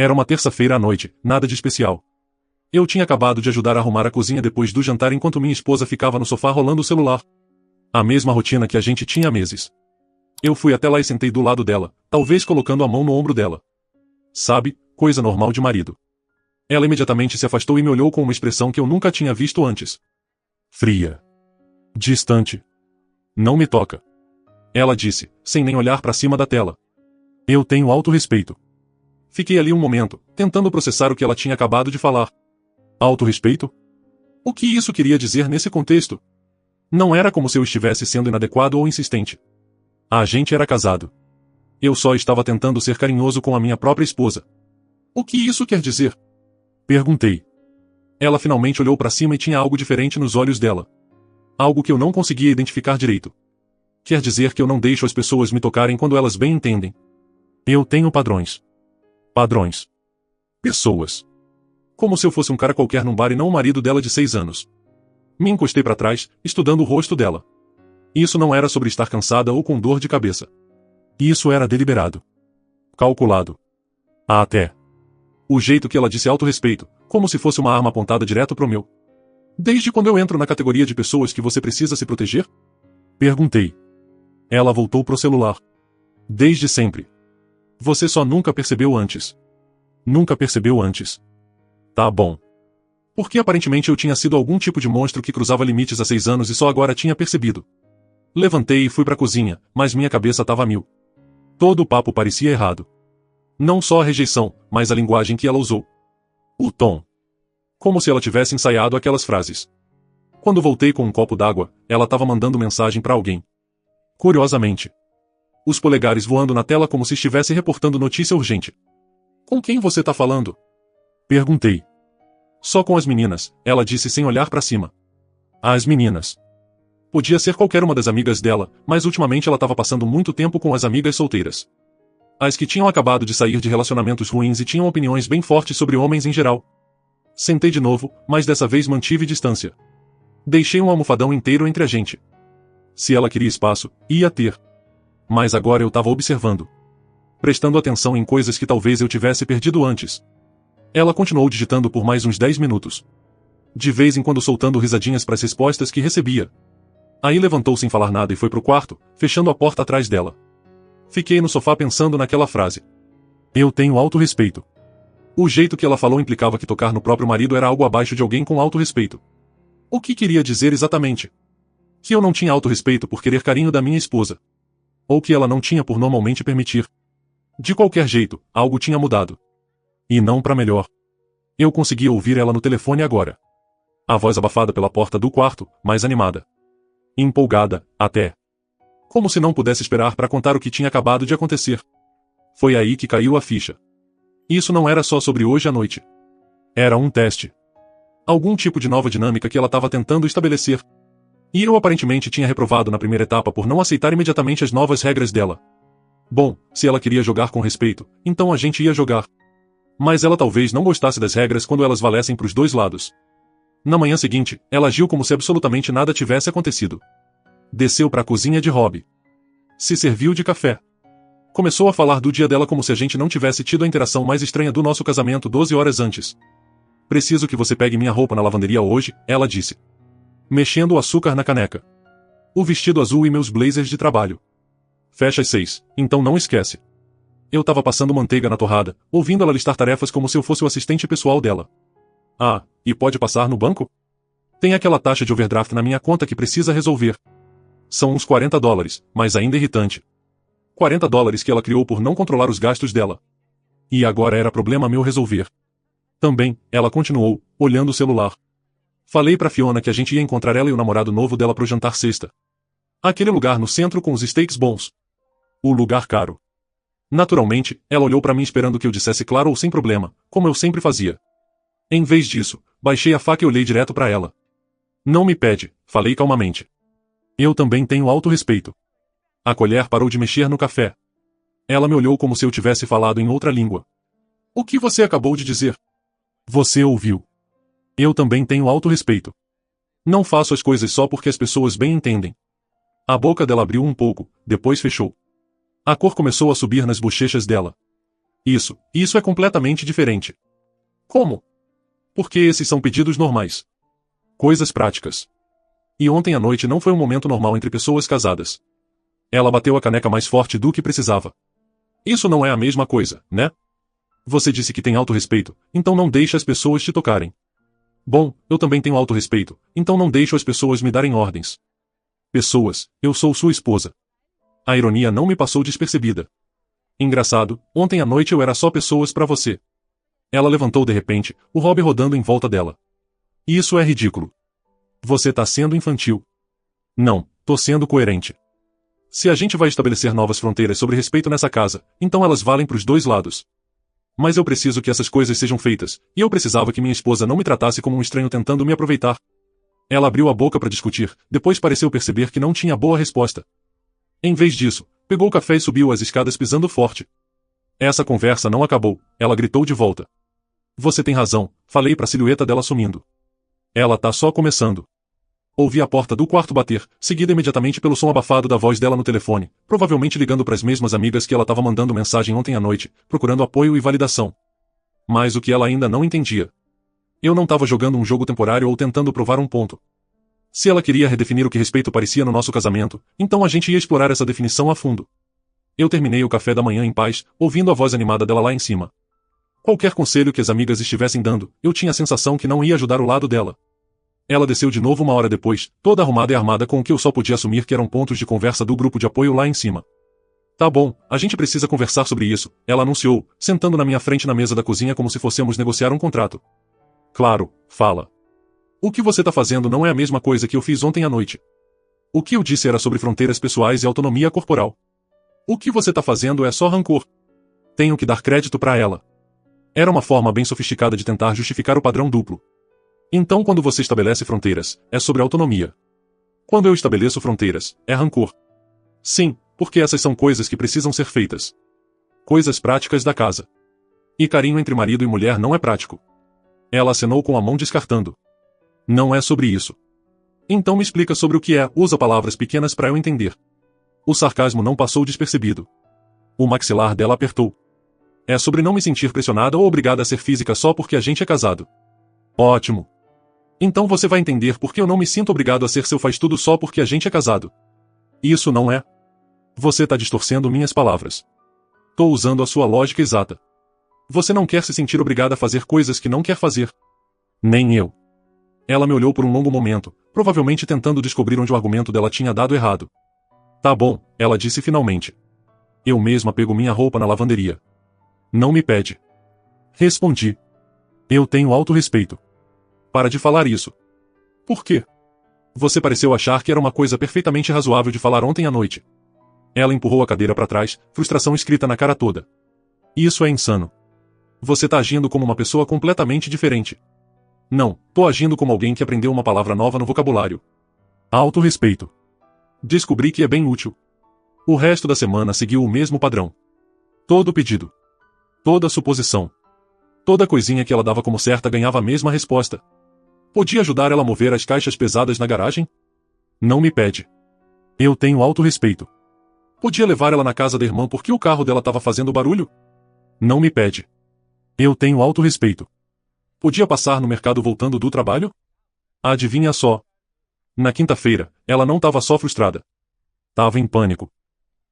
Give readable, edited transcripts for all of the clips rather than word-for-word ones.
Era uma terça-feira à noite, nada de especial. Eu tinha acabado de ajudar a arrumar a cozinha depois do jantar enquanto minha esposa ficava no sofá rolando o celular. A mesma rotina que a gente tinha há meses. Eu fui até lá e sentei do lado dela, talvez colocando a mão no ombro dela. Sabe, coisa normal de marido. Ela imediatamente se afastou e me olhou com uma expressão que eu nunca tinha visto antes. Fria. Distante. Não me toca. Ela disse, sem nem olhar para cima da tela. Eu tenho autorrespeito. Fiquei ali um momento, tentando processar o que ela tinha acabado de falar. Autorrespeito? O que isso queria dizer nesse contexto? Não era como se eu estivesse sendo inadequado ou insistente. A gente era casado. Eu só estava tentando ser carinhoso com a minha própria esposa. O que isso quer dizer? Perguntei. Ela finalmente olhou para cima e tinha algo diferente nos olhos dela. Algo que eu não conseguia identificar direito. Quer dizer que eu não deixo as pessoas me tocarem quando elas bem entendem. Eu tenho padrões. Padrões. Pessoas. Como se eu fosse um cara qualquer num bar e não o marido dela de 6 anos. Me encostei para trás, estudando o rosto dela. Isso não era sobre estar cansada ou com dor de cabeça. Isso era deliberado. Calculado. Até. O jeito que ela disse autorrespeito, como se fosse uma arma apontada direto pro meu. Desde quando eu entro na categoria de pessoas que você precisa se proteger? Perguntei. Ela voltou pro celular. Desde sempre. Você só nunca percebeu antes. Nunca percebeu antes. Tá bom. Porque aparentemente eu tinha sido algum tipo de monstro que cruzava limites há 6 anos e só agora tinha percebido. Levantei e fui pra cozinha, mas minha cabeça tava a mil. Todo o papo parecia errado. Não só a rejeição, mas a linguagem que ela usou. O tom. Como se ela tivesse ensaiado aquelas frases. Quando voltei com um copo d'água, ela estava mandando mensagem pra alguém. Curiosamente. Os polegares voando na tela como se estivesse reportando notícia urgente. Com quem você tá falando? Perguntei. Só com as meninas, ela disse sem olhar pra cima. As meninas. Podia ser qualquer uma das amigas dela, mas ultimamente ela estava passando muito tempo com as amigas solteiras. As que tinham acabado de sair de relacionamentos ruins e tinham opiniões bem fortes sobre homens em geral. Sentei de novo, mas dessa vez mantive distância. Deixei um almofadão inteiro entre a gente. Se ela queria espaço, ia ter. Mas agora eu estava observando. Prestando atenção em coisas que talvez eu tivesse perdido antes. Ela continuou digitando por mais uns 10 minutos. De vez em quando soltando risadinhas para as respostas que recebia. Aí levantou sem falar nada e foi pro quarto, fechando a porta atrás dela. Fiquei no sofá pensando naquela frase. Eu tenho autorrespeito. O jeito que ela falou implicava que tocar no próprio marido era algo abaixo de alguém com autorrespeito. O que queria dizer exatamente? Que eu não tinha autorrespeito por querer carinho da minha esposa. Ou que ela não tinha por normalmente permitir. De qualquer jeito, algo tinha mudado. E não para melhor. Eu conseguia ouvir ela no telefone agora. A voz abafada pela porta do quarto, mais animada. Empolgada, até. Como se não pudesse esperar para contar o que tinha acabado de acontecer. Foi aí que caiu a ficha. Isso não era só sobre hoje à noite. Era um teste. Algum tipo de nova dinâmica que ela estava tentando estabelecer. E eu aparentemente tinha reprovado na primeira etapa por não aceitar imediatamente as novas regras dela. Bom, se ela queria jogar com respeito, então a gente ia jogar. Mas ela talvez não gostasse das regras quando elas valessem pros dois lados. Na manhã seguinte, ela agiu como se absolutamente nada tivesse acontecido. Desceu para a cozinha de Rob. Se serviu de café. Começou a falar do dia dela como se a gente não tivesse tido a interação mais estranha do nosso casamento 12 horas antes. Preciso que você pegue minha roupa na lavanderia hoje, ela disse. Mexendo o açúcar na caneca. O vestido azul e meus blazers de trabalho. Fecha às 6, então não esquece. Eu tava passando manteiga na torrada, ouvindo ela listar tarefas como se eu fosse o assistente pessoal dela. Ah, e pode passar no banco? Tem aquela taxa de overdraft na minha conta que precisa resolver. São uns $40, mas ainda irritante. $40 que ela criou por não controlar os gastos dela. E agora era problema meu resolver. Também, ela continuou, olhando o celular. Falei pra Fiona que a gente ia encontrar ela e o namorado novo dela pro jantar sexta. Aquele lugar no centro com os steaks bons. O lugar caro. Naturalmente, ela olhou pra mim esperando que eu dissesse claro ou sem problema, como eu sempre fazia. Em vez disso, baixei a faca e olhei direto pra ela. Não me pede, falei calmamente. Eu também tenho autorrespeito. A colher parou de mexer no café. Ela me olhou como se eu tivesse falado em outra língua. O que você acabou de dizer? Você ouviu. Eu também tenho autorrespeito. Não faço as coisas só porque as pessoas bem entendem. A boca dela abriu um pouco, depois fechou. A cor começou a subir nas bochechas dela. Isso é completamente diferente. Como? Porque esses são pedidos normais. Coisas práticas. E ontem à noite não foi um momento normal entre pessoas casadas. Ela bateu a caneca mais forte do que precisava. Isso não é a mesma coisa, né? Você disse que tem autorrespeito, então não deixe as pessoas te tocarem. Bom, eu também tenho autorrespeito, então não deixo as pessoas me darem ordens. Pessoas, eu sou sua esposa. A ironia não me passou despercebida. Engraçado, ontem à noite eu era só pessoas pra você. Ela levantou de repente, o Robbie rodando em volta dela. Isso é ridículo. Você tá sendo infantil. Não, tô sendo coerente. Se a gente vai estabelecer novas fronteiras sobre respeito nessa casa, então elas valem pros dois lados. Mas eu preciso que essas coisas sejam feitas, e eu precisava que minha esposa não me tratasse como um estranho tentando me aproveitar. Ela abriu a boca para discutir, depois pareceu perceber que não tinha boa resposta. Em vez disso, pegou o café e subiu as escadas pisando forte. Essa conversa não acabou, ela gritou de volta. Você tem razão, falei para a silhueta dela sumindo. Ela tá só começando. Ouvi a porta do quarto bater, seguida imediatamente pelo som abafado da voz dela no telefone, provavelmente ligando para as mesmas amigas que ela estava mandando mensagem ontem à noite, procurando apoio e validação. Mas o que ela ainda não entendia. Eu não estava jogando um jogo temporário ou tentando provar um ponto. Se ela queria redefinir o que respeito parecia no nosso casamento, então a gente ia explorar essa definição a fundo. Eu terminei o café da manhã em paz, ouvindo a voz animada dela lá em cima. Qualquer conselho que as amigas estivessem dando, eu tinha a sensação que não ia ajudar o lado dela. Ela desceu de novo uma hora depois, toda arrumada e armada com o que eu só podia assumir que eram pontos de conversa do grupo de apoio lá em cima. Tá bom, a gente precisa conversar sobre isso, ela anunciou, sentando na minha frente na mesa da cozinha como se fossemos negociar um contrato. Claro, fala. O que você tá fazendo não é a mesma coisa que eu fiz ontem à noite. O que eu disse era sobre fronteiras pessoais e autonomia corporal. O que você tá fazendo é só rancor. Tenho que dar crédito pra ela. Era uma forma bem sofisticada de tentar justificar o padrão duplo. Então quando você estabelece fronteiras, é sobre autonomia. Quando eu estabeleço fronteiras, é rancor. Sim, porque essas são coisas que precisam ser feitas. Coisas práticas da casa. E carinho entre marido e mulher não é prático. Ela acenou com a mão descartando. Não é sobre isso. Então me explica sobre o que é, usa palavras pequenas para eu entender. O sarcasmo não passou despercebido. O maxilar dela apertou. É sobre não me sentir pressionada ou obrigada a ser física só porque a gente é casado. Ótimo. Então você vai entender por que eu não me sinto obrigado a ser seu faz-tudo só porque a gente é casado. Isso não é. Você tá distorcendo minhas palavras. Tô usando a sua lógica exata. Você não quer se sentir obrigada a fazer coisas que não quer fazer. Nem eu. Ela me olhou por um longo momento, provavelmente tentando descobrir onde o argumento dela tinha dado errado. Tá bom, ela disse finalmente. Eu mesma pego minha roupa na lavanderia. Não me pede. Respondi. Eu tenho autorrespeito. Para de falar isso. Por quê? Você pareceu achar que era uma coisa perfeitamente razoável de falar ontem à noite. Ela empurrou a cadeira para trás, frustração escrita na cara toda. Isso é insano. Você tá agindo como uma pessoa completamente diferente. Não, tô agindo como alguém que aprendeu uma palavra nova no vocabulário. Autorrespeito. Descobri que é bem útil. O resto da semana seguiu o mesmo padrão. Todo pedido. Toda suposição. Toda coisinha que ela dava como certa ganhava a mesma resposta. Podia ajudar ela a mover as caixas pesadas na garagem? Não me pede. Eu tenho autorrespeito. Podia levar ela na casa da irmã porque o carro dela estava fazendo barulho? Não me pede. Eu tenho autorrespeito. Podia passar no mercado voltando do trabalho? Adivinha só. Na quinta-feira, ela não estava só frustrada. Tava em pânico.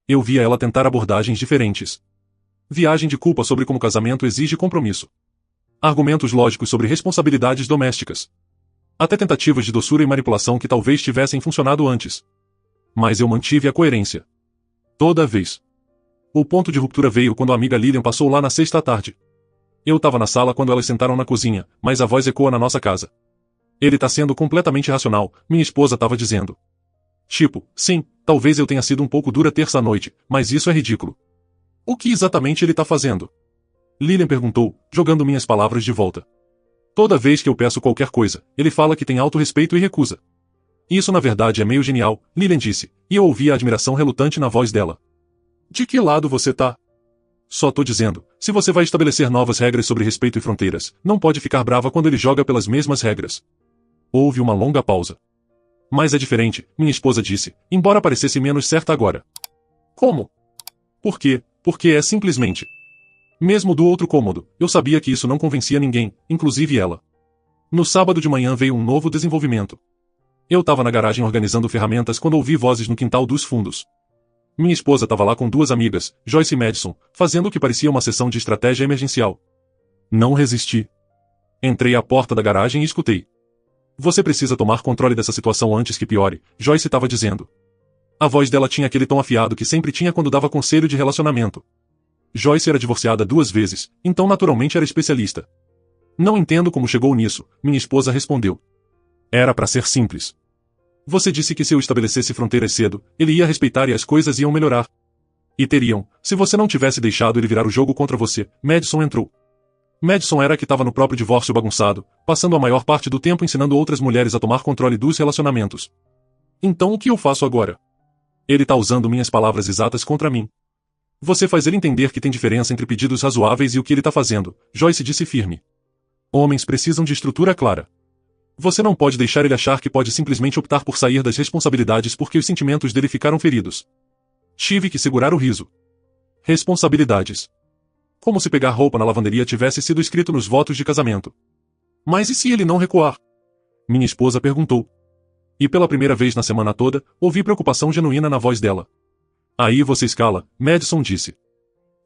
Eu via ela tentar abordagens diferentes. Viagem de culpa sobre como casamento exige compromisso. Argumentos lógicos sobre responsabilidades domésticas. Até tentativas de doçura e manipulação que talvez tivessem funcionado antes. Mas eu mantive a coerência. Toda vez. O ponto de ruptura veio quando a amiga Lilian passou lá na sexta à tarde. Eu estava na sala quando elas sentaram na cozinha, mas a voz ecoa na nossa casa. Ele tá sendo completamente racional, minha esposa estava dizendo. Tipo, sim, talvez eu tenha sido um pouco dura terça-noite, mas isso é ridículo. O que exatamente ele tá fazendo? Lilian perguntou, jogando minhas palavras de volta. Toda vez que eu peço qualquer coisa, ele fala que tem autorrespeito e recusa. Isso na verdade é meio genial, Lilian disse, e eu ouvi a admiração relutante na voz dela. De que lado você tá? Só tô dizendo, se você vai estabelecer novas regras sobre respeito e fronteiras, não pode ficar brava quando ele joga pelas mesmas regras. Houve uma longa pausa. Mas é diferente, minha esposa disse, embora parecesse menos certa agora. Como? Por quê? Porque é simplesmente. Mesmo do outro cômodo, eu sabia que isso não convencia ninguém, inclusive ela. No sábado de manhã veio um novo desenvolvimento. Eu estava na garagem organizando ferramentas quando ouvi vozes no quintal dos fundos. Minha esposa estava lá com duas amigas, Joyce e Madison, fazendo o que parecia uma sessão de estratégia emergencial. Não resisti. Entrei à porta da garagem e escutei. Você precisa tomar controle dessa situação antes que piore, Joyce estava dizendo. A voz dela tinha aquele tom afiado que sempre tinha quando dava conselho de relacionamento. Joyce era divorciada 2 vezes, então naturalmente era especialista. Não entendo como chegou nisso, minha esposa respondeu. Era para ser simples. Você disse que se eu estabelecesse fronteiras cedo, ele ia respeitar e as coisas iam melhorar. E teriam, se você não tivesse deixado ele virar o jogo contra você. Madison entrou. Madison era a que estava no próprio divórcio bagunçado, passando a maior parte do tempo ensinando outras mulheres a tomar controle dos relacionamentos. Então o que eu faço agora? Ele tá usando minhas palavras exatas contra mim. Você faz ele entender que tem diferença entre pedidos razoáveis e o que ele tá fazendo, Joyce disse firme. Homens precisam de estrutura clara. Você não pode deixar ele achar que pode simplesmente optar por sair das responsabilidades porque os sentimentos dele ficaram feridos. Tive que segurar o riso. Responsabilidades. Como se pegar roupa na lavanderia tivesse sido escrito nos votos de casamento. Mas e se ele não recuar? Minha esposa perguntou. E pela primeira vez na semana toda, ouvi preocupação genuína na voz dela. Aí você escala, Madison disse.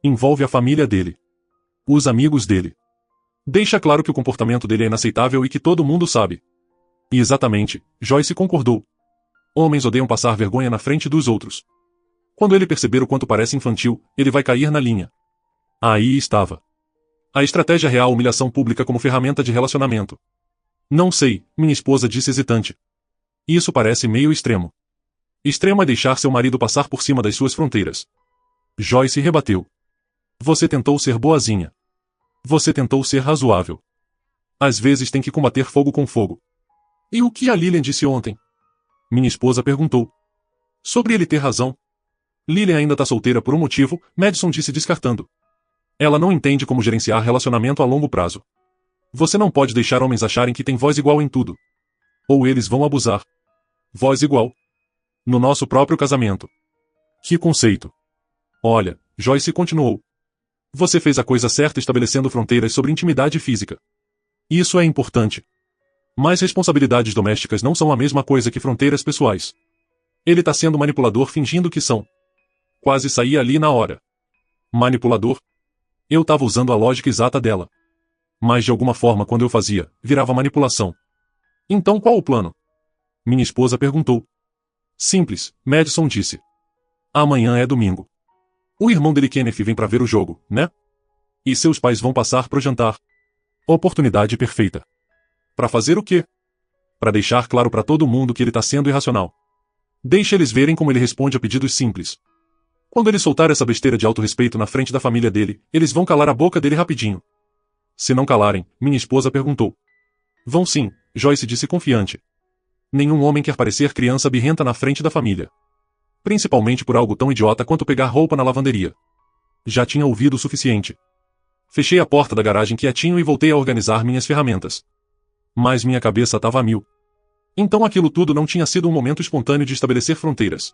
Envolve a família dele. Os amigos dele. Deixa claro que o comportamento dele é inaceitável e que todo mundo sabe. E exatamente, Joyce concordou. Homens odeiam passar vergonha na frente dos outros. Quando ele perceber o quanto parece infantil, ele vai cair na linha. Aí estava. A estratégia real humilhação pública como ferramenta de relacionamento. Não sei, minha esposa disse hesitante. Isso parece meio extremo. Extremo é deixar seu marido passar por cima das suas fronteiras. Joyce rebateu. Você tentou ser boazinha. Você tentou ser razoável. Às vezes tem que combater fogo com fogo. E o que a Lilian disse ontem? Minha esposa perguntou. Sobre ele ter razão. Lilian ainda tá solteira por um motivo, Madison disse descartando. Ela não entende como gerenciar relacionamento a longo prazo. Você não pode deixar homens acharem que tem voz igual em tudo. Ou eles vão abusar. Voz igual. No nosso próprio casamento. Que conceito. Olha, Joyce continuou. Você fez a coisa certa estabelecendo fronteiras sobre intimidade física. Isso é importante. Mas responsabilidades domésticas não são a mesma coisa que fronteiras pessoais. Ele tá sendo manipulador fingindo que são. Quase saí ali na hora. Manipulador? Eu tava usando a lógica exata dela. Mas de alguma forma quando eu fazia, virava manipulação. Então qual o plano? Minha esposa perguntou. Simples, Madison disse. Amanhã é domingo. O irmão dele Kenneth vem pra ver o jogo, né? E seus pais vão passar pro jantar. Oportunidade perfeita. Pra fazer o quê? Pra deixar claro pra todo mundo que ele tá sendo irracional. Deixe eles verem como ele responde a pedidos simples. Quando ele soltar essa besteira de autorrespeito na frente da família dele, eles vão calar a boca dele rapidinho. Se não calarem, minha esposa perguntou. Vão sim, Joyce disse confiante. Nenhum homem quer parecer criança birrenta na frente da família. Principalmente por algo tão idiota quanto pegar roupa na lavanderia. Já tinha ouvido o suficiente. Fechei a porta da garagem quietinho e voltei a organizar minhas ferramentas. Mas minha cabeça estava a mil. Então aquilo tudo não tinha sido um momento espontâneo de estabelecer fronteiras.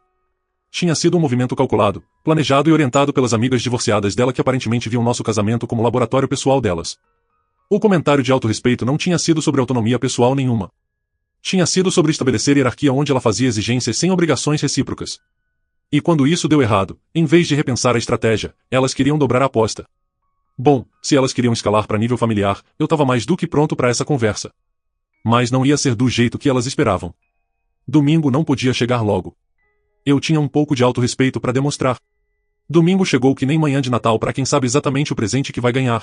Tinha sido um movimento calculado, planejado e orientado pelas amigas divorciadas dela que aparentemente viam nosso casamento como laboratório pessoal delas. O comentário de autorrespeito não tinha sido sobre autonomia pessoal nenhuma. Tinha sido sobre estabelecer hierarquia onde ela fazia exigências sem obrigações recíprocas. E quando isso deu errado, em vez de repensar a estratégia, elas queriam dobrar a aposta. Bom, se elas queriam escalar para nível familiar, eu estava mais do que pronto para essa conversa. Mas não ia ser do jeito que elas esperavam. Domingo não podia chegar logo. Eu tinha um pouco de autorrespeito para demonstrar. Domingo chegou que nem manhã de Natal para quem sabe exatamente o presente que vai ganhar.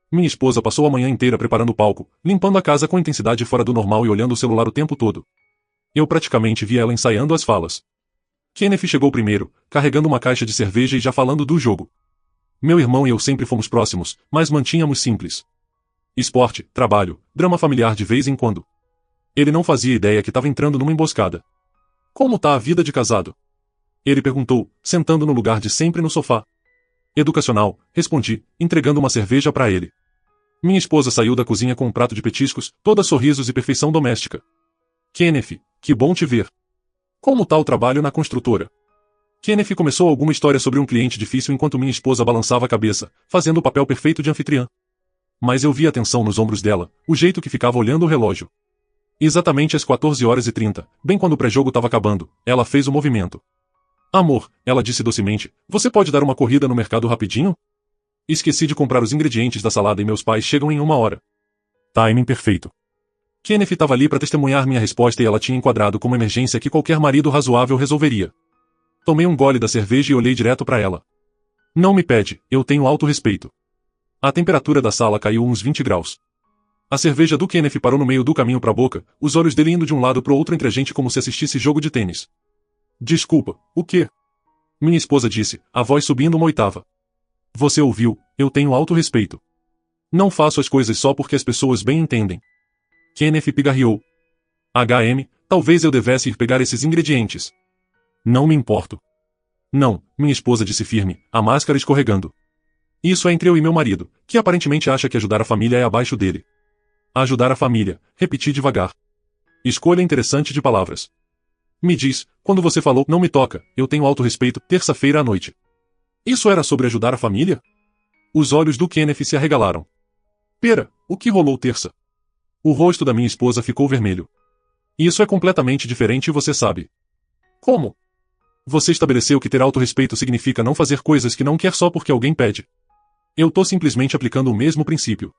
Minha esposa passou a manhã inteira preparando o palco, limpando a casa com intensidade fora do normal e olhando o celular o tempo todo. Eu praticamente via ela ensaiando as falas. Kenneth chegou primeiro, carregando uma caixa de cerveja e já falando do jogo. Meu irmão e eu sempre fomos próximos, mas mantínhamos simples. Esporte, trabalho, drama familiar de vez em quando. Ele não fazia ideia que estava entrando numa emboscada. Como tá a vida de casado? Ele perguntou, sentando no lugar de sempre no sofá. Educacional, respondi, entregando uma cerveja para ele. Minha esposa saiu da cozinha com um prato de petiscos, toda sorrisos e perfeição doméstica. Kenneth, que bom te ver. Como tá o trabalho na construtora? Kenneth começou alguma história sobre um cliente difícil enquanto minha esposa balançava a cabeça, fazendo o papel perfeito de anfitriã. Mas eu vi a tensão nos ombros dela, o jeito que ficava olhando o relógio. Exatamente às 14h30, bem quando o pré-jogo estava acabando, ela fez o movimento. Amor, ela disse docemente, você pode dar uma corrida no mercado rapidinho? Esqueci de comprar os ingredientes da salada e meus pais chegam em 1 hora. Timing perfeito. Kenneth estava ali para testemunhar minha resposta e ela tinha enquadrado como emergência que qualquer marido razoável resolveria. Tomei um gole da cerveja e olhei direto para ela. Não me pede, eu tenho alto respeito. A temperatura da sala caiu uns 20 graus. A cerveja do Kenneth parou no meio do caminho para a boca, os olhos dele indo de um lado para o outro entre a gente como se assistisse jogo de tênis. Desculpa, o quê? Minha esposa disse, a voz subindo uma oitava. Você ouviu, eu tenho alto respeito. Não faço as coisas só porque as pessoas bem entendem. Kenneth pigarreou. Talvez eu devesse ir pegar esses ingredientes. Não me importo. Não, minha esposa disse firme, a máscara escorregando. Isso é entre eu e meu marido, que aparentemente acha que ajudar a família é abaixo dele. Ajudar a família, repeti devagar. Escolha interessante de palavras. Me diz, quando você falou, não me toca, eu tenho alto respeito, terça-feira à noite. Isso era sobre ajudar a família? Os olhos do Kenneth se arregalaram. Pera, o que rolou terça? O rosto da minha esposa ficou vermelho. Isso é completamente diferente e você sabe. Como? Você estabeleceu que ter alto respeito significa não fazer coisas que não quer só porque alguém pede. Eu tô simplesmente aplicando o mesmo princípio.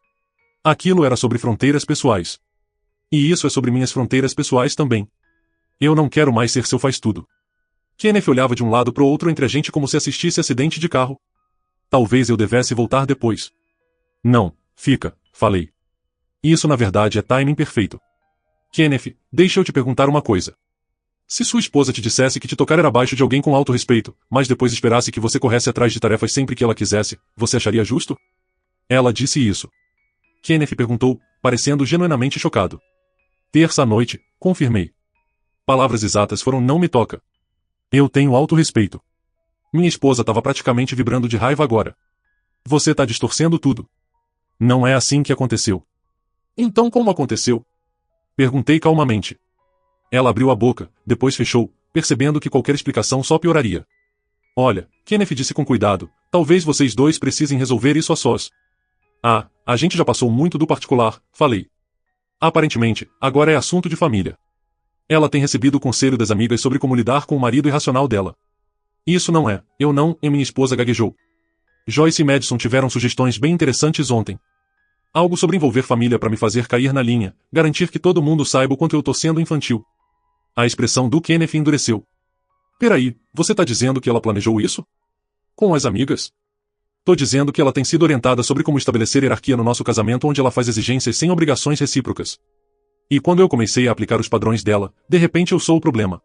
Aquilo era sobre fronteiras pessoais. E isso é sobre minhas fronteiras pessoais também. Eu não quero mais ser seu faz-tudo. Kenneth olhava de um lado pro outro entre a gente como se assistisse acidente de carro. Talvez eu devesse voltar depois. Não, fica, falei. Isso na verdade é timing perfeito. Kenneth, deixa eu te perguntar uma coisa. Se sua esposa te dissesse que te tocar era abaixo de alguém com alto respeito, mas depois esperasse que você corresse atrás de tarefas sempre que ela quisesse, você acharia justo? Ela disse isso. Kenneth perguntou, parecendo genuinamente chocado. Terça à noite, confirmei. Palavras exatas foram não me toca. Eu tenho alto respeito. Minha esposa estava praticamente vibrando de raiva agora. Você tá distorcendo tudo. Não é assim que aconteceu. Então como aconteceu? Perguntei calmamente. Ela abriu a boca, depois fechou, percebendo que qualquer explicação só pioraria. Olha, Kenneth disse com cuidado, talvez vocês dois precisem resolver isso a sós. Ah, a gente já passou muito do particular, falei. Aparentemente, agora é assunto de família. Ela tem recebido o conselho das amigas sobre como lidar com o marido irracional dela. Isso não é, eu não, e minha esposa gaguejou. Joyce e Madison tiveram sugestões bem interessantes ontem. Algo sobre envolver família para me fazer cair na linha, garantir que todo mundo saiba o quanto eu tô sendo infantil. A expressão do Kenneth endureceu. Peraí, você tá dizendo que ela planejou isso? Com as amigas? Tô dizendo que ela tem sido orientada sobre como estabelecer hierarquia no nosso casamento onde ela faz exigências sem obrigações recíprocas. E quando eu comecei a aplicar os padrões dela, de repente eu sou o problema.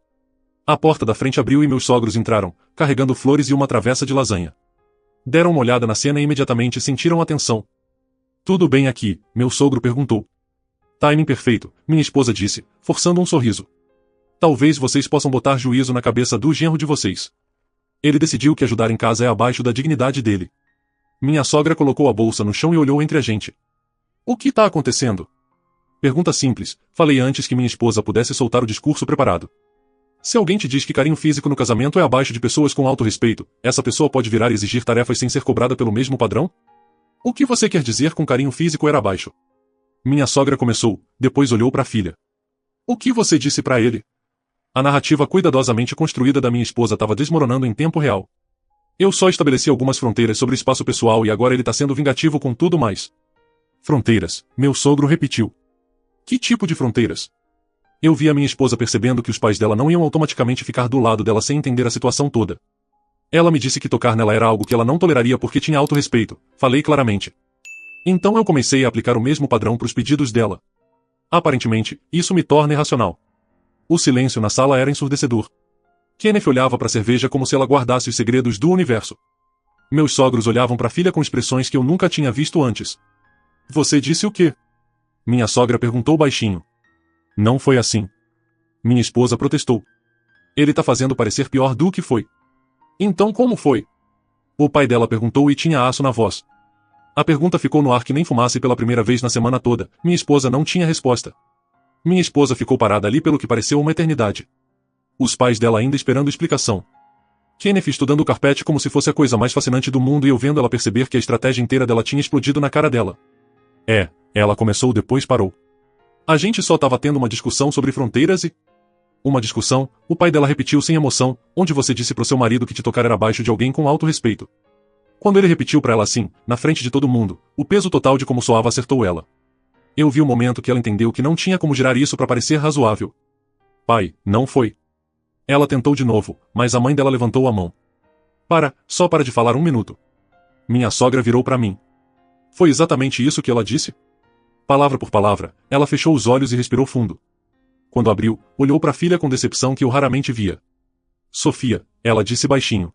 A porta da frente abriu e meus sogros entraram, carregando flores e uma travessa de lasanha. Deram uma olhada na cena e imediatamente sentiram a tensão. Tudo bem aqui? Meu sogro perguntou. Timing perfeito, minha esposa disse, forçando um sorriso. Talvez vocês possam botar juízo na cabeça do genro de vocês. Ele decidiu que ajudar em casa é abaixo da dignidade dele. Minha sogra colocou a bolsa no chão e olhou entre a gente. O que tá acontecendo? Pergunta simples, falei antes que minha esposa pudesse soltar o discurso preparado. Se alguém te diz que carinho físico no casamento é abaixo de pessoas com alto respeito, essa pessoa pode virar e exigir tarefas sem ser cobrada pelo mesmo padrão? O que você quer dizer com carinho físico era abaixo? Minha sogra começou, depois olhou para a filha. O que você disse para ele? A narrativa cuidadosamente construída da minha esposa estava desmoronando em tempo real. Eu só estabeleci algumas fronteiras sobre espaço pessoal e agora ele está sendo vingativo com tudo mais. Fronteiras, meu sogro repetiu. Que tipo de fronteiras? Eu vi a minha esposa percebendo que os pais dela não iam automaticamente ficar do lado dela sem entender a situação toda. Ela me disse que tocar nela era algo que ela não toleraria porque tinha alto respeito, falei claramente. Então eu comecei a aplicar o mesmo padrão para os pedidos dela. Aparentemente, isso me torna irracional. O silêncio na sala era ensurdecedor. Kenneth olhava para a cerveja como se ela guardasse os segredos do universo. Meus sogros olhavam para a filha com expressões que eu nunca tinha visto antes. Você disse o quê? Minha sogra perguntou baixinho. Não foi assim. Minha esposa protestou. Ele tá fazendo parecer pior do que foi. Então como foi? O pai dela perguntou e tinha aço na voz. A pergunta ficou no ar que nem fumasse pela primeira vez na semana toda, minha esposa não tinha resposta. Minha esposa ficou parada ali pelo que pareceu uma eternidade. Os pais dela ainda esperando explicação. Kenneth estudando o carpete como se fosse a coisa mais fascinante do mundo e eu vendo ela perceber que a estratégia inteira dela tinha explodido na cara dela. Ela começou depois parou. A gente só estava tendo uma discussão sobre fronteiras e... Uma discussão, o pai dela repetiu sem emoção, onde você disse pro seu marido que te tocar era abaixo de alguém com alto respeito. Quando ele repetiu pra ela assim, na frente de todo mundo, o peso total de como soava acertou ela. Eu vi o momento que ela entendeu que não tinha como girar isso pra parecer razoável. Pai, não foi. Ela tentou de novo, mas a mãe dela levantou a mão. Só para de falar 1 minuto. Minha sogra virou pra mim. Foi exatamente isso que ela disse? Palavra por palavra, ela fechou os olhos e respirou fundo. Quando abriu, olhou para a filha com decepção que eu raramente via. Sofia, ela disse baixinho.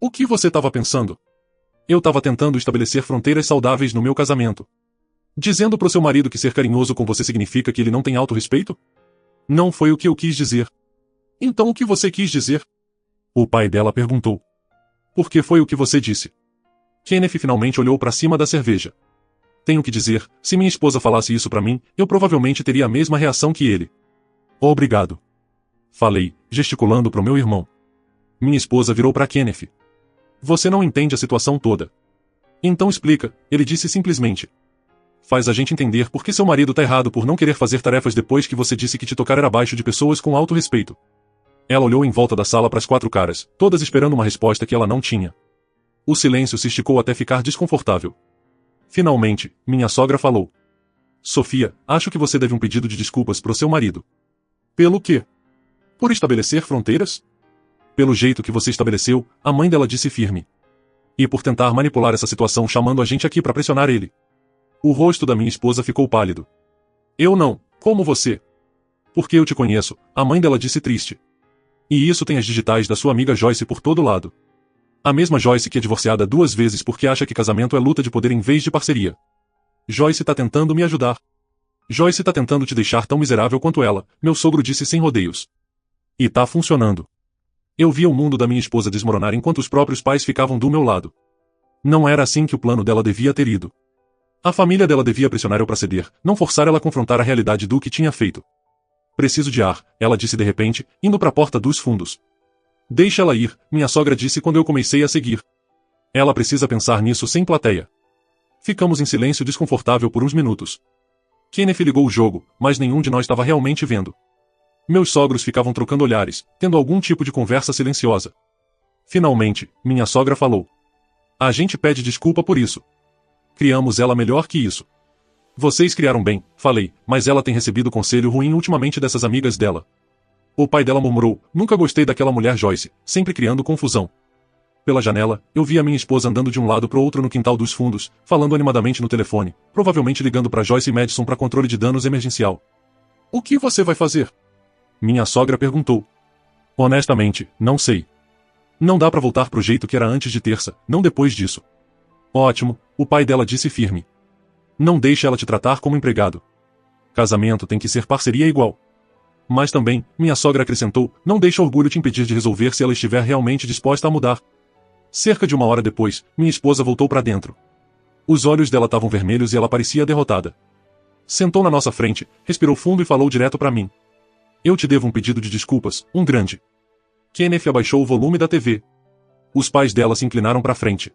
O que você estava pensando? Eu estava tentando estabelecer fronteiras saudáveis no meu casamento. Dizendo pro seu marido que ser carinhoso com você significa que ele não tem autorrespeito? Não foi o que eu quis dizer. Então o que você quis dizer? O pai dela perguntou. Porque foi o que você disse. Kenneth finalmente olhou para cima da cerveja. Tenho que dizer, se minha esposa falasse isso para mim, eu provavelmente teria a mesma reação que ele. Obrigado. Falei, gesticulando pro meu irmão. Minha esposa virou para Kenneth. Você não entende a situação toda. Então explica, ele disse simplesmente. Faz a gente entender por que seu marido tá errado por não querer fazer tarefas depois que você disse que te tocar era abaixo de pessoas com alto respeito. Ela olhou em volta da sala para as 4 caras, todas esperando uma resposta que ela não tinha. O silêncio se esticou até ficar desconfortável. Finalmente, minha sogra falou. Sofia, acho que você deve um pedido de desculpas pro seu marido. Pelo quê? Por estabelecer fronteiras? Pelo jeito que você estabeleceu, a mãe dela disse firme. E por tentar manipular essa situação chamando a gente aqui para pressionar ele. O rosto da minha esposa ficou pálido. Eu não, como você? Porque eu te conheço, a mãe dela disse triste. E isso tem as digitais da sua amiga Joyce por todo lado. A mesma Joyce que é divorciada 2 vezes porque acha que casamento é luta de poder em vez de parceria. Joyce tá tentando me ajudar. Joyce tá tentando te deixar tão miserável quanto ela, meu sogro disse sem rodeios. E tá funcionando. Eu via o mundo da minha esposa desmoronar enquanto os próprios pais ficavam do meu lado. Não era assim que o plano dela devia ter ido. A família dela devia pressionar eu pra ceder, não forçar ela a confrontar a realidade do que tinha feito. Preciso de ar, ela disse de repente, indo para a porta dos fundos. Deixa ela ir, minha sogra disse quando eu comecei a seguir. Ela precisa pensar nisso sem plateia. Ficamos em silêncio desconfortável por uns minutos. Kenneth ligou o jogo, mas nenhum de nós estava realmente vendo. Meus sogros ficavam trocando olhares, tendo algum tipo de conversa silenciosa. Finalmente, minha sogra falou. A gente pede desculpa por isso. Criamos ela melhor que isso. Vocês criaram bem, falei, mas ela tem recebido conselho ruim ultimamente dessas amigas dela. O pai dela murmurou, nunca gostei daquela mulher Joyce, sempre criando confusão. Pela janela, eu vi a minha esposa andando de um lado pro outro no quintal dos fundos, falando animadamente no telefone, provavelmente ligando para Joyce Madison para controle de danos emergencial. O que você vai fazer? Minha sogra perguntou. Honestamente, não sei. Não dá para voltar pro jeito que era antes de terça, não depois disso. Ótimo, o pai dela disse firme. Não deixe ela te tratar como empregado. Casamento tem que ser parceria igual. Mas também, minha sogra acrescentou, não deixe orgulho te impedir de resolver se ela estiver realmente disposta a mudar. Cerca de 1 hora depois, minha esposa voltou para dentro. Os olhos dela estavam vermelhos e ela parecia derrotada. Sentou na nossa frente, respirou fundo e falou direto para mim. Eu te devo um pedido de desculpas, um grande. Kenneth abaixou o volume da TV. Os pais dela se inclinaram para frente.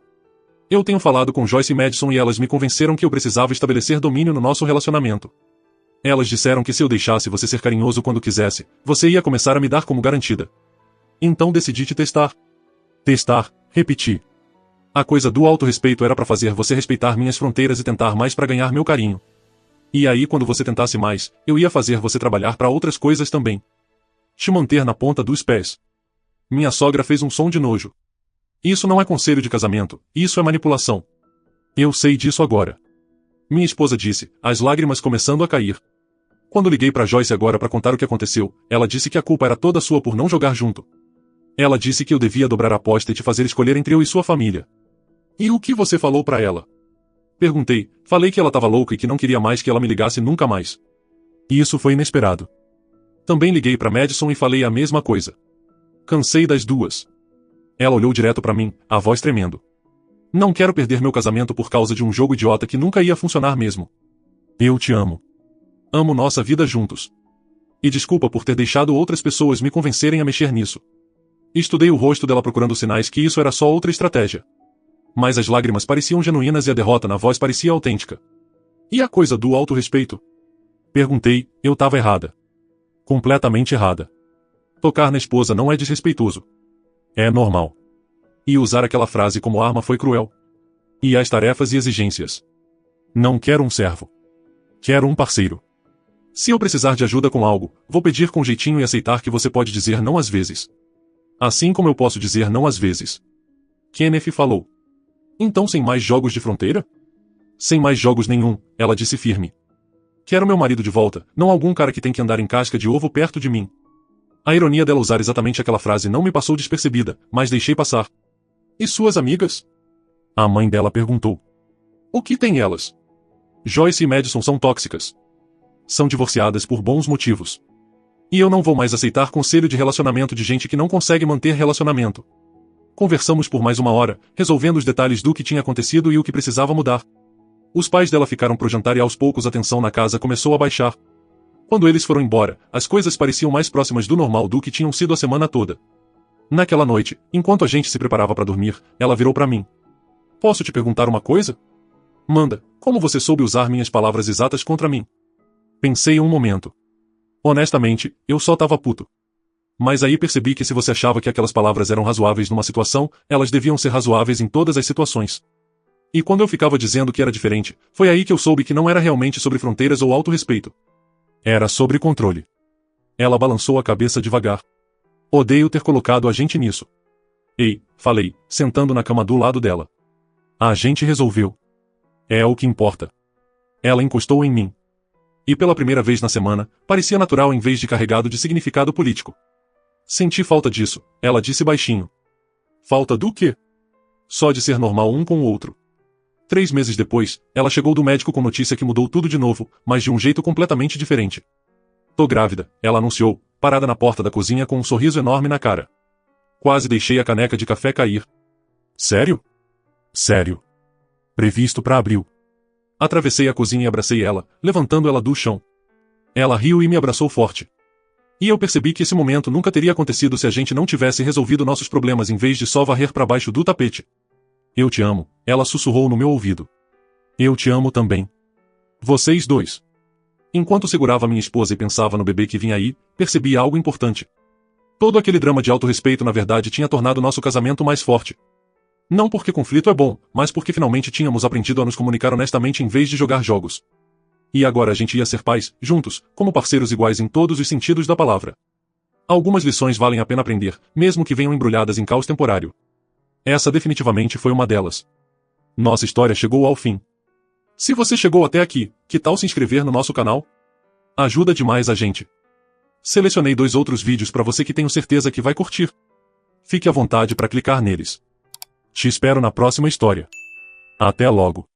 Eu tenho falado com Joyce Madison e elas me convenceram que eu precisava estabelecer domínio no nosso relacionamento. Elas disseram que se eu deixasse você ser carinhoso quando quisesse, você ia começar a me dar como garantida. Então decidi te testar. Testar, repeti. A coisa do autorrespeito era para fazer você respeitar minhas fronteiras e tentar mais para ganhar meu carinho. E aí quando você tentasse mais, eu ia fazer você trabalhar para outras coisas também. Te manter na ponta dos pés. Minha sogra fez um som de nojo. Isso não é conselho de casamento, isso é manipulação. Eu sei disso agora. Minha esposa disse, as lágrimas começando a cair. Quando liguei para Joyce agora para contar o que aconteceu, ela disse que a culpa era toda sua por não jogar junto. Ela disse que eu devia dobrar a aposta e te fazer escolher entre eu e sua família. E o que você falou para ela? Perguntei, falei que ela estava louca e que não queria mais que ela me ligasse nunca mais. E isso foi inesperado. Também liguei para Madison e falei a mesma coisa. Cansei das duas. Ela olhou direto para mim, a voz tremendo. Não quero perder meu casamento por causa de um jogo idiota que nunca ia funcionar mesmo. Eu te amo. Amo nossa vida juntos. E desculpa por ter deixado outras pessoas me convencerem a mexer nisso. Estudei o rosto dela procurando sinais que isso era só outra estratégia. Mas as lágrimas pareciam genuínas e a derrota na voz parecia autêntica. E a coisa do autorrespeito? Perguntei, eu tava errada. Completamente errada. Tocar na esposa não é desrespeitoso. É normal. E usar aquela frase como arma foi cruel. E as tarefas e exigências? Não quero um servo. Quero um parceiro. Se eu precisar de ajuda com algo, vou pedir com jeitinho e aceitar que você pode dizer não às vezes. Assim como eu posso dizer não às vezes. Kenneth falou. Então sem mais jogos de fronteira? Sem mais jogos nenhum, ela disse firme. Quero meu marido de volta, não algum cara que tem que andar em casca de ovo perto de mim. A ironia dela usar exatamente aquela frase não me passou despercebida, mas deixei passar. E suas amigas? A mãe dela perguntou. O que tem elas? Joyce e Madison são tóxicas. São divorciadas por bons motivos. E eu não vou mais aceitar conselho de relacionamento de gente que não consegue manter relacionamento. Conversamos por mais 1 hora, resolvendo os detalhes do que tinha acontecido e o que precisava mudar. Os pais dela ficaram pro jantar e aos poucos a tensão na casa começou a baixar. Quando eles foram embora, as coisas pareciam mais próximas do normal do que tinham sido a semana toda. Naquela noite, enquanto a gente se preparava para dormir, ela virou para mim. Posso te perguntar uma coisa? Manda, como você soube usar minhas palavras exatas contra mim? Pensei um momento. Honestamente, eu só tava puto. Mas aí percebi que se você achava que aquelas palavras eram razoáveis numa situação, elas deviam ser razoáveis em todas as situações. E quando eu ficava dizendo que era diferente, foi aí que eu soube que não era realmente sobre fronteiras ou autorrespeito. Era sobre controle. Ela balançou a cabeça devagar. Odeio ter colocado a gente nisso. Ei, falei, sentando na cama do lado dela. A gente resolveu. É o que importa. Ela encostou em mim. E pela primeira vez na semana, parecia natural em vez de carregado de significado político. Senti falta disso, ela disse baixinho. Falta do quê? Só de ser normal um com o outro. 3 meses depois, ela chegou do médico com notícia que mudou tudo de novo, mas de um jeito completamente diferente. Tô grávida, ela anunciou, parada na porta da cozinha com um sorriso enorme na cara. Quase deixei a caneca de café cair. Sério? Sério. Previsto para abril. Atravessei a cozinha e abracei ela, levantando ela do chão. Ela riu e me abraçou forte. E eu percebi que esse momento nunca teria acontecido se a gente não tivesse resolvido nossos problemas em vez de só varrer para baixo do tapete. Eu te amo, ela sussurrou no meu ouvido. Eu te amo também. Vocês dois. Enquanto segurava minha esposa e pensava no bebê que vinha aí, percebi algo importante. Todo aquele drama de autorrespeito na verdade tinha tornado nosso casamento mais forte. Não porque conflito é bom, mas porque finalmente tínhamos aprendido a nos comunicar honestamente em vez de jogar jogos. E agora a gente ia ser pais, juntos, como parceiros iguais em todos os sentidos da palavra. Algumas lições valem a pena aprender, mesmo que venham embrulhadas em caos temporário. Essa definitivamente foi uma delas. Nossa história chegou ao fim. Se você chegou até aqui, que tal se inscrever no nosso canal? Ajuda demais a gente. Selecionei 2 outros vídeos para você que tenho certeza que vai curtir. Fique à vontade para clicar neles. Te espero na próxima história. Até logo.